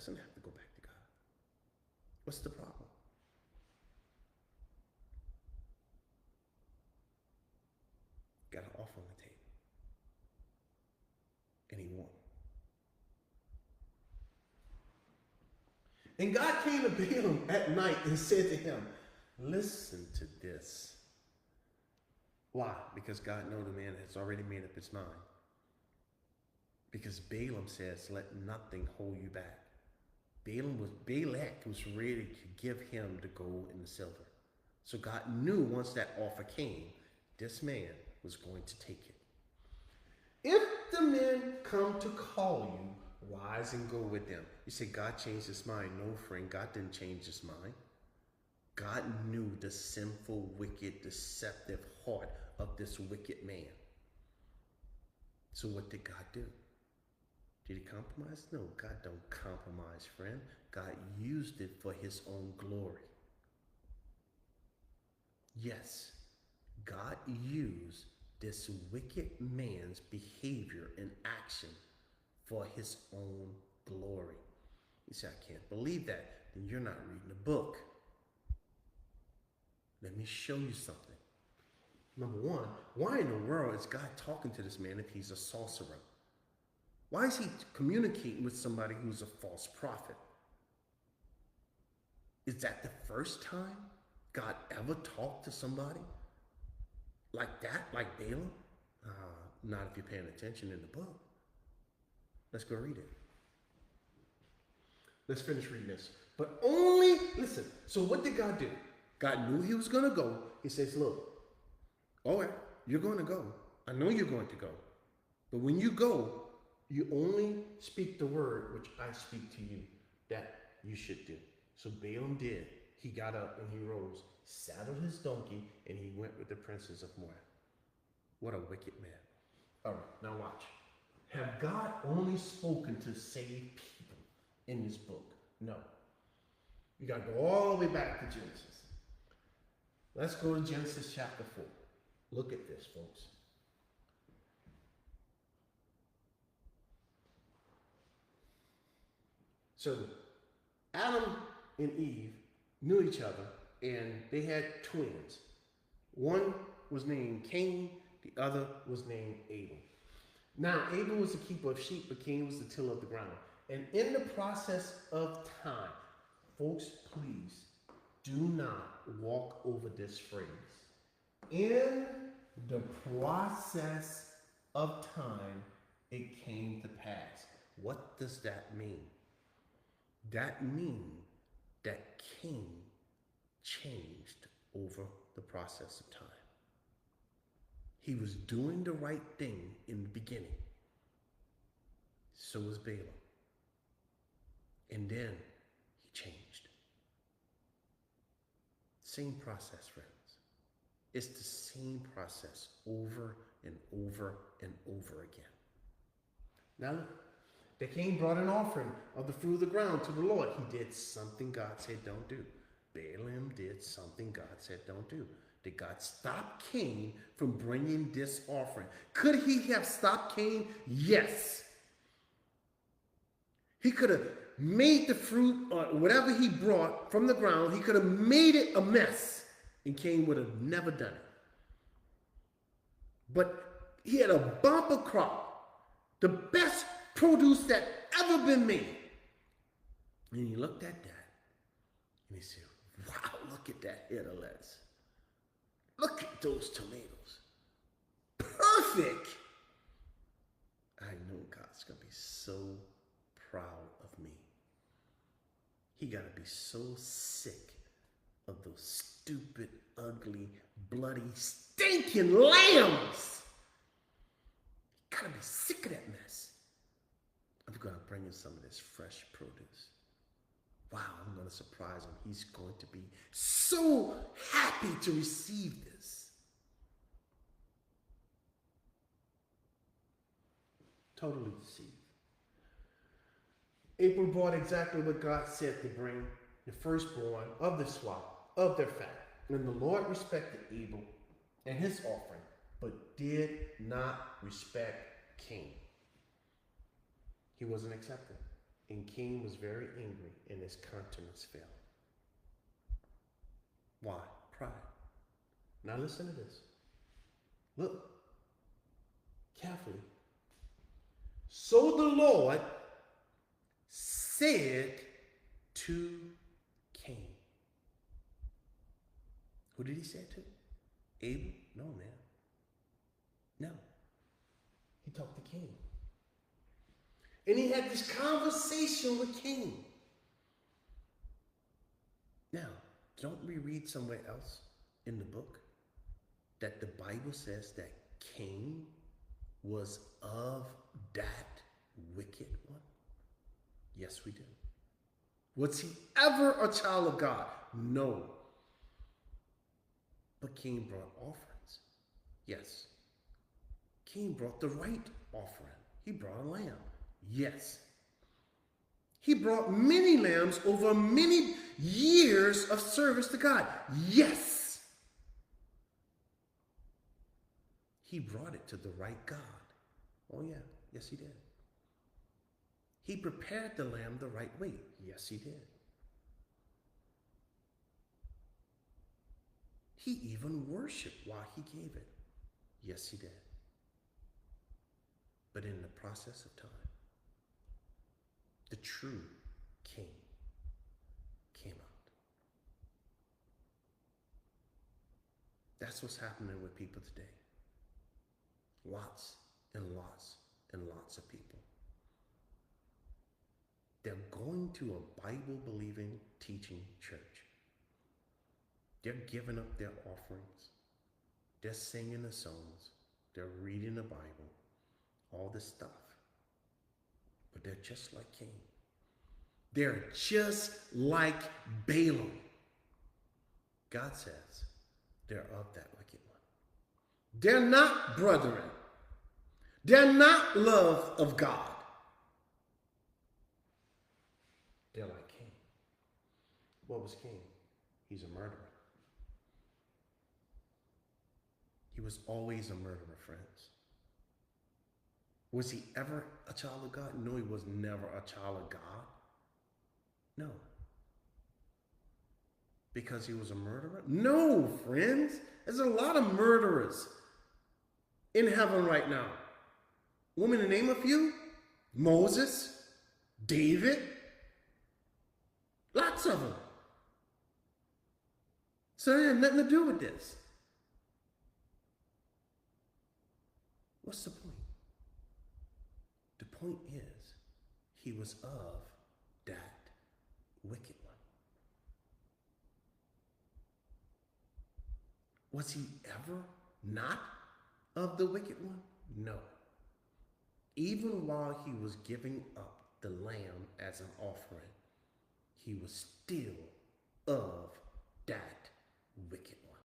doesn't have to go back to God. What's the problem? Got an offer on the table. And he won. And God came to Balaam at night and said to him, listen to this. Why? Because God knows the man has already made up his mind. Because Balaam says, let nothing hold you back. Balak was ready to give him the gold and the silver. So God knew once that offer came, this man was going to take it. If the men come to call you, rise and go with them. You say, God changed his mind. No, friend, God didn't change his mind. God knew the sinful, wicked, deceptive heart of this wicked man. So what did God do? Did he compromise? No, God don't compromise, friend. God used it for his own glory. Yes, God used this wicked man's behavior and action for his own glory. You say, I can't believe that. Then you're not reading the book. Let me show you something. Number one, why in the world is God talking to this man if he's a sorcerer? Why is he communicating with somebody who's a false prophet? Is that the first time God ever talked to somebody like that, like Balaam? Not if you're paying attention in the book. Let's go read it. Let's finish reading this. But only, listen, so what did God do? God knew he was going to go. He says, look, all right, you're going to go. I know you're going to go. But when you go, you only speak the word which I speak to you that you should do. So Balaam did. He got up and he rose, saddled his donkey, and he went with the princes of Moab. What a wicked man. All right, now watch. Have God only spoken to save people in this book? No. You got to go all the way back to Genesis. Let's go to Genesis chapter 4. Look at this, folks. So Adam and Eve knew each other, and they had twins. One was named Cain, the other was named Abel. Now, Abel was the keeper of sheep, but Cain was the tiller of the ground. And in the process of time, folks, please do not walk over this phrase. In the process of time, it came to pass. What does that mean? That means that Cain changed over the process of time. He was doing the right thing in the beginning. So was Balaam. And then he changed. Same process, friends. It's the same process over and over and over again. Now look, the king brought an offering of the fruit of the ground to the Lord. He did something God said don't do. Balaam did something God said don't do. Did God stop Cain from bringing this offering? Could he have stopped Cain? Yes. He could have made the fruit or whatever he brought from the ground, he could have made it a mess, and Cain would have never done it. But he had a bumper crop, the best produce that ever been made. And he looked at that and he said, wow, look at that head of lettuce. Look at those tomatoes. Perfect. I know God's going to be so proud of me. He got to be so sick of those stupid, ugly, bloody, stinking lambs. He got to be sick of that mess. I'm going to bring in some of this fresh produce. Wow, I'm going to surprise him. He's going to be so happy to receive this. Totally deceived. Abel brought exactly what God said to bring, the firstborn of the flock, of their fat. And the Lord respected Abel and his offering, but did not respect Cain. He wasn't accepted. And Cain was very angry, and his countenance fell. Why? Pride. Now listen to this. Look carefully. So the Lord said to Cain. Who did he say it to? Abel? No, man. No. He talked to Cain. And he had this conversation with Cain. Now, don't we read somewhere else in the book that the Bible says that Cain was of that wicked one? Yes, we do. Was he ever a child of God? No. But Cain brought offerings. Yes. Cain brought the right offering. He brought a lamb. Yes. He brought many lambs over many years of service to God. Yes. He brought it to the right God. Oh yeah, yes he did. He prepared the lamb the right way. Yes, he did. He even worshiped while he gave it. Yes, he did. But in the process of time, the true Cain came out. That's what's happening with people today. Lots and lots and lots of people. They're going to a Bible-believing, teaching church. They're giving up their offerings. They're singing the songs. They're reading the Bible. All this stuff. But they're just like Cain. They're just like Balaam. God says they're of that wicked one. They're not brethren. They're not love of God. They're like Cain. What was Cain? He's a murderer. He was always a murderer, friends. Was he ever a child of God? No, he was never a child of God. No. Because he was a murderer? No, friends. There's a lot of murderers in heaven right now. Want me to name a few? Moses, David, lots of them. So it had nothing to do with this. What's the point? The point is, he was of that wicked one. Was he ever not of the wicked one? No. Even while he was giving up the lamb as an offering, he was still of that wicked one.